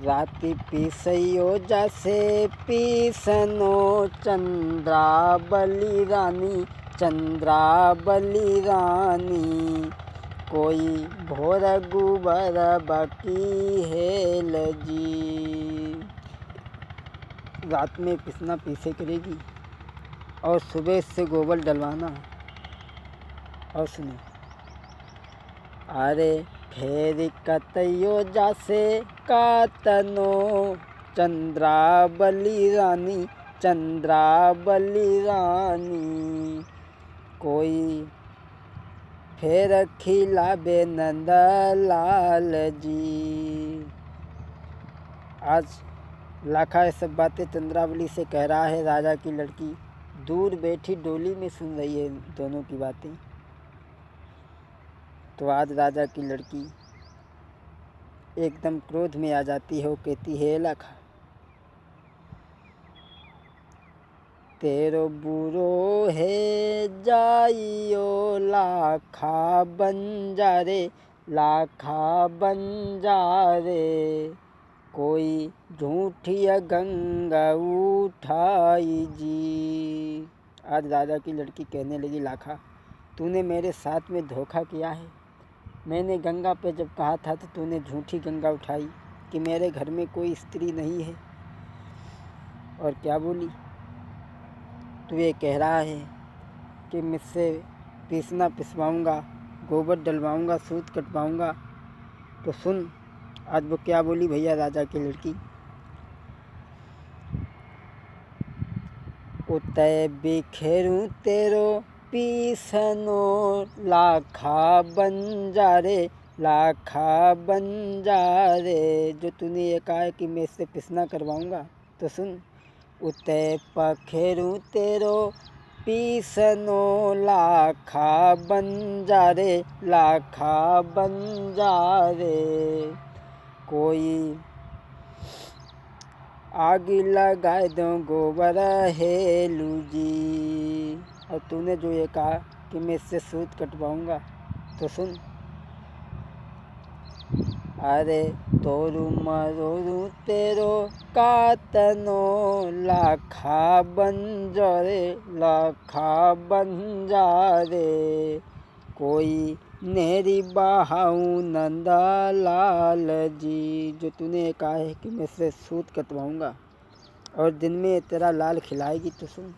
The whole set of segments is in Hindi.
राति पीसयो जैसे पीसनो चंद्रावली रानी, चंद्रावली रानी। कोई भोर गुबर बकी हेल जी। रात में पिसना पीसे करेगी और सुबह से गोबर डलवाना। और सुनो, अरे फेर कतयो जासे कातनो चंद्रावली रानी, चंद्रावली रानी। कोई फेर खिलाबे नंदलाल जी। आज लाखा ये सब बातें चंद्रावली से कह रहा है। राजा की लड़की दूर बैठी डोली में सुन रही है दोनों की बातें। तो आज राजा की लड़की एकदम क्रोध में आ जाती है। वो कहती है, लाखा तेरो बुरो है जाइयो लाखा बंजारे, लाखा बंजारे। कोई झूठी गंगा उठाई जी। आज राजा की लड़की कहने लगी, लाखा तूने मेरे साथ में धोखा किया है। मैंने गंगा पे जब कहा था तो तूने झूठी गंगा उठाई कि मेरे घर में कोई स्त्री नहीं है। और क्या बोली, तू ये कह रहा है कि मुझसे पीसना पिसवाऊँगा, गोबर डलवाऊँगा, सूत कटवाऊँगा। तो सुन आज वो क्या बोली भैया राजा की लड़की। उतय बिखेरूं तेरो पीसनो लाखा बंजारे, लाखा बंजारे। जो तूने ये कहा है कि मैं इससे पिसना करवाऊँगा तो सुन, उतय पखेरूं तेरो पीसनो लाखा बंजारे, लाखा बंजारे। कोई आग लगाए दो गोबर हेलू जी। और तूने जो ये कहा कि मैं इससे सूत कटवाऊँगा तो सुन, अरे तोरू मरोरू तेरो कातनो लाखा बंजारे, लाखा बंजारे। कोई नेरी बहाऊं नंदलाल जी। जो तूने कहा है कि मैं इससे सूत कटवाऊँगा और दिन में तेरा लाल खिलाएगी तो सुन,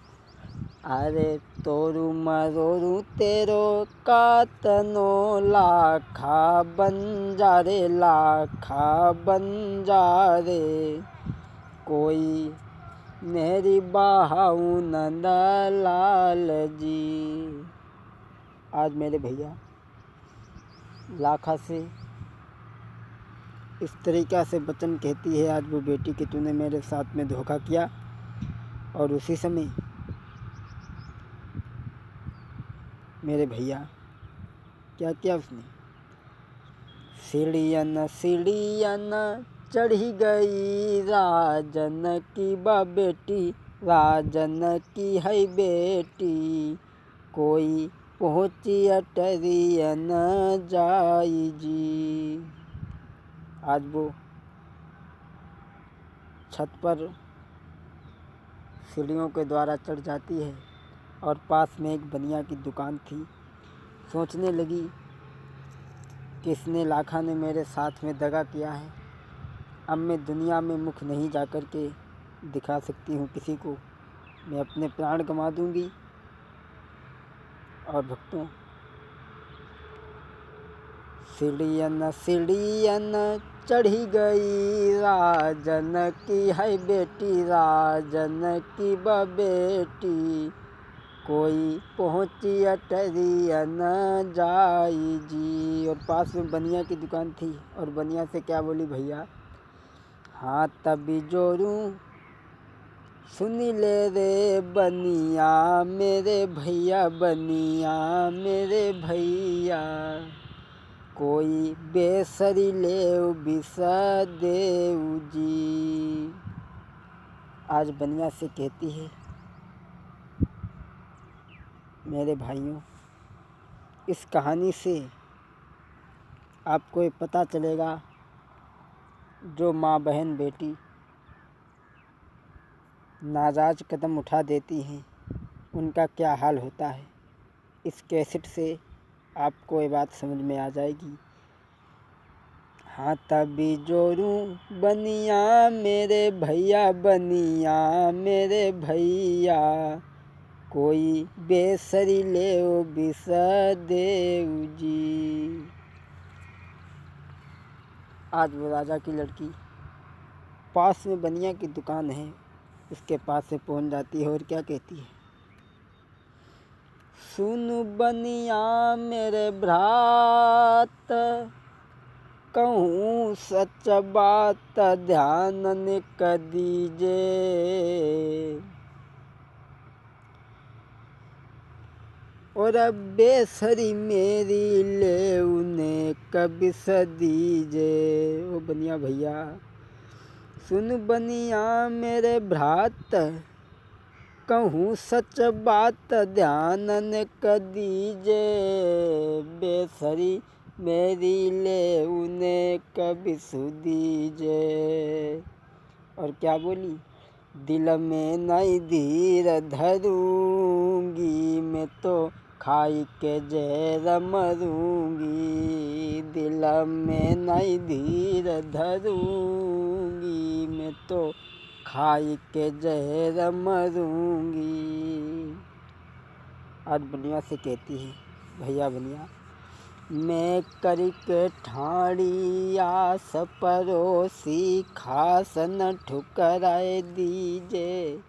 अरे तोरू मरोरू तेरो कातनो लाखा बंजारे, लाखा बंजारे। कोई नेरी बहाऊं नंदलाल जी। आज मेरे भैया लाखा से इस तरीक़ा से वचन कहती है आज वो बेटी कि तूने मेरे साथ में धोखा किया। और उसी समय मेरे भैया क्या किया उसने, सीढ़ियन सीढ़ियन चढ़ी गई राजन की बेटी, राजन की है बेटी। कोई पहुँची अटरियन जाई जी। आज वो छत पर सीढ़ियों के द्वारा चढ़ जाती है और पास में एक बनिया की दुकान थी। सोचने लगी कि इसने लाखा ने मेरे साथ में दगा किया है। अब मैं दुनिया में मुख नहीं जा कर के दिखा सकती हूँ किसी को, मैं अपने प्राण गंवा दूँगी। और भक्तों, सीढ़ियन सीढ़ियन चढ़ी गई राजन की है बेटी, राजन की बेटी। कोई पहुँची अटरियन जाई जी। और पास में बनिया की दुकान थी और बनिया से क्या बोली, भैया हाँ तभी जोरूं सुनी ले रे बनिया मेरे भैया, बनिया मेरे भैया। कोई बेसरी ले बिसा देव जी। आज बनिया से कहती है, मेरे भाइयों इस कहानी से आपको ये पता चलेगा जो माँ बहन बेटी नाजायज़ कदम उठा देती हैं उनका क्या हाल होता है। इस कैसेट से आपको ये बात समझ में आ जाएगी। हाँ तभी जोड़ूं बनिया मेरे भैया, बनिया मेरे भैया, कोई बेसरी ले ओ बिसदेव जी। आज वो राजा की लड़की पास में बनिया की दुकान है, उसके पास से पहुंच जाती है और क्या कहती है, सुन बनिया मेरे भ्रात, कहूँ सच बात ध्यान न दीजे, और अब बेसरी मेरी ले उन्हें कभी सदीजे। ओ बनिया भैया, सुन बनिया मेरे भ्रात, कहूँ सच बात ध्यान न दीजे, बेसरी मेरी ले उन्हें कभी सुदीजे। और क्या बोली, दिल में नहीं धीर धरूंगी, मैं तो खाई के जहर मरूंगी, दिल में नहीं धीर धरूंगी, मैं तो खाई के जहर मरूंगी। आज बनिया से कहती है, भैया बनिया, मैं करके ठाड़ी आस परोसी, खास न ठुकराए दीजे,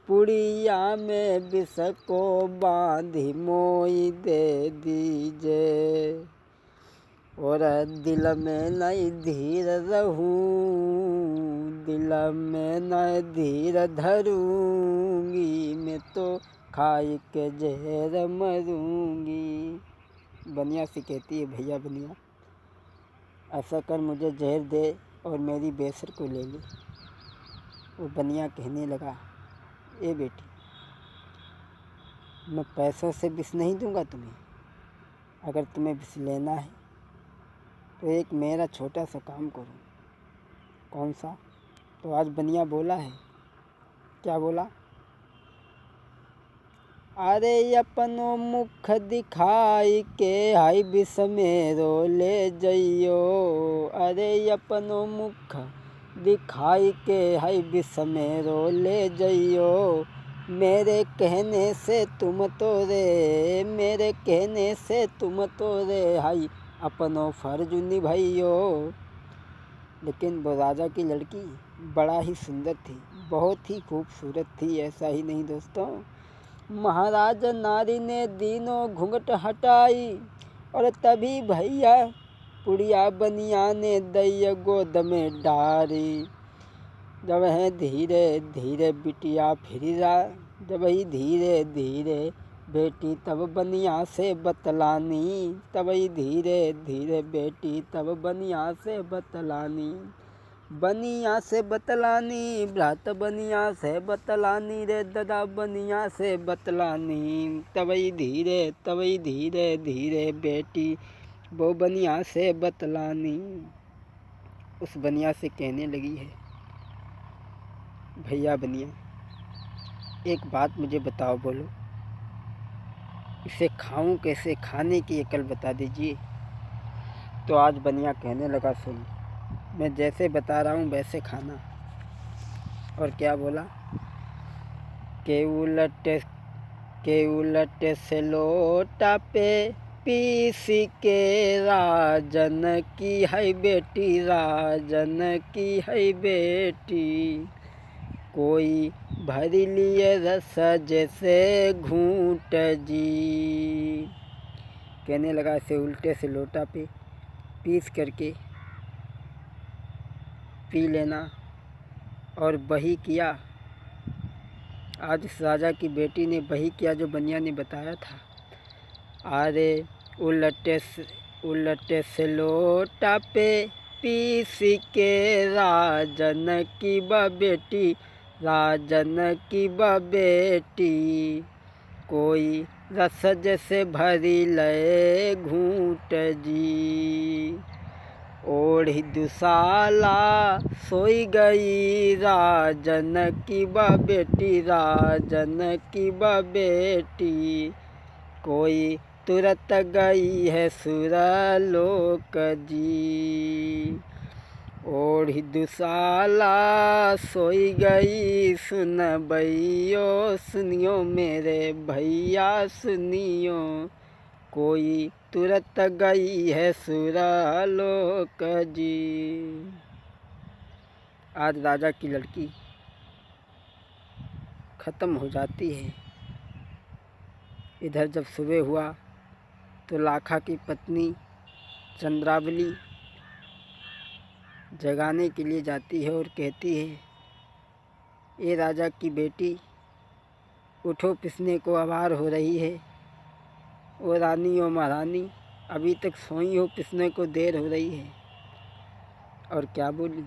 पुड़िया में विष को बांधी मोई दे दीजे, और दिल में नहीं धीर रहूं, दिल में नहीं धीर धरूंगी, मैं तो खाई के जहर मरूंगी। बनिया से कहती है, भैया बनिया, ऐसा कर मुझे जहर दे और मेरी बेसर को ले ले। वो बनिया कहने लगा, ए बेटी, मैं पैसों से विष नहीं दूंगा तुम्हें, अगर तुम्हें विष लेना है तो एक मेरा छोटा सा काम करो। कौन सा? तो आज बनिया बोला है, क्या बोला, अरे अपनो मुख दिखाई के हाई विष मेरो ले जइयो, अरे अपनो मुख दिखाई के हाई विष मेरो ले जइयो, मेरे कहने से तुम तो रे, मेरे कहने से तुम तो रे, हाई अपनो फर्ज निभाइयो। लेकिन वो राजा की लड़की बड़ा ही सुंदर थी, बहुत ही खूबसूरत थी। ऐसा ही नहीं दोस्तों, महाराज नारी ने दीनों घूंघट हटाई, और तभी भैया पुड़िया बनिया ने दैया गोद में डारी। जब है धीरे धीरे बिटिया फिरा, जब ही धीरे धीरे बेटी तब बनिया से बतलानी, तब ही धीरे धीरे बेटी तब बनिया से बतलानी, बनिया से बतलानी, भ्रात बनिया से बतलानी रे दादा, बनिया से बतलानी, तभी धीरे धीरे बेटी वो बनिया से बतलानी। उस बनिया से कहने लगी है, भैया बनिया, एक बात मुझे बताओ, बोलो इसे खाऊं कैसे, खाने की अकल बता दीजिए। तो आज बनिया कहने लगा, सुन, मैं जैसे बता रहा हूँ वैसे खाना। और क्या बोला, के उलटे से लोटा पे पीसी के, राजन की है बेटी, राजन की है बेटी, कोई भरी लिए रस जैसे घूंट जी। कहने लगा, इसे उल्टे से लोटा पे पीस करके पी लेना। और वही किया, आज इस राजा की बेटी ने वही किया जो बनिया ने बताया था। अरे उलटे से लोटा पे पीस के, राजन की बेटी, राजन की बेटी, कोई रस जैसे भरी ले घूंट जी। ओढ़ी दुशाला सोई गई राजन की बेटी, राजन की बेटी। कोई तुरत गई है सुरलोक जी। ओढ़ी दुशाला सोई गई, सुन भैयो सुनियो मेरे भैया सुनियो। कोई तुरत गई है सुरलोक जी। आज राजा की लड़की ख़त्म हो जाती है। इधर जब सुबह हुआ तो लाखा की पत्नी चंद्रावली जगाने के लिए जाती है और कहती है, ये राजा की बेटी उठो, पिसने को आवार हो रही है। ओ रानी, ओ महारानी, अभी तक सोई हो, पिसने को देर हो रही है। और क्या बोली।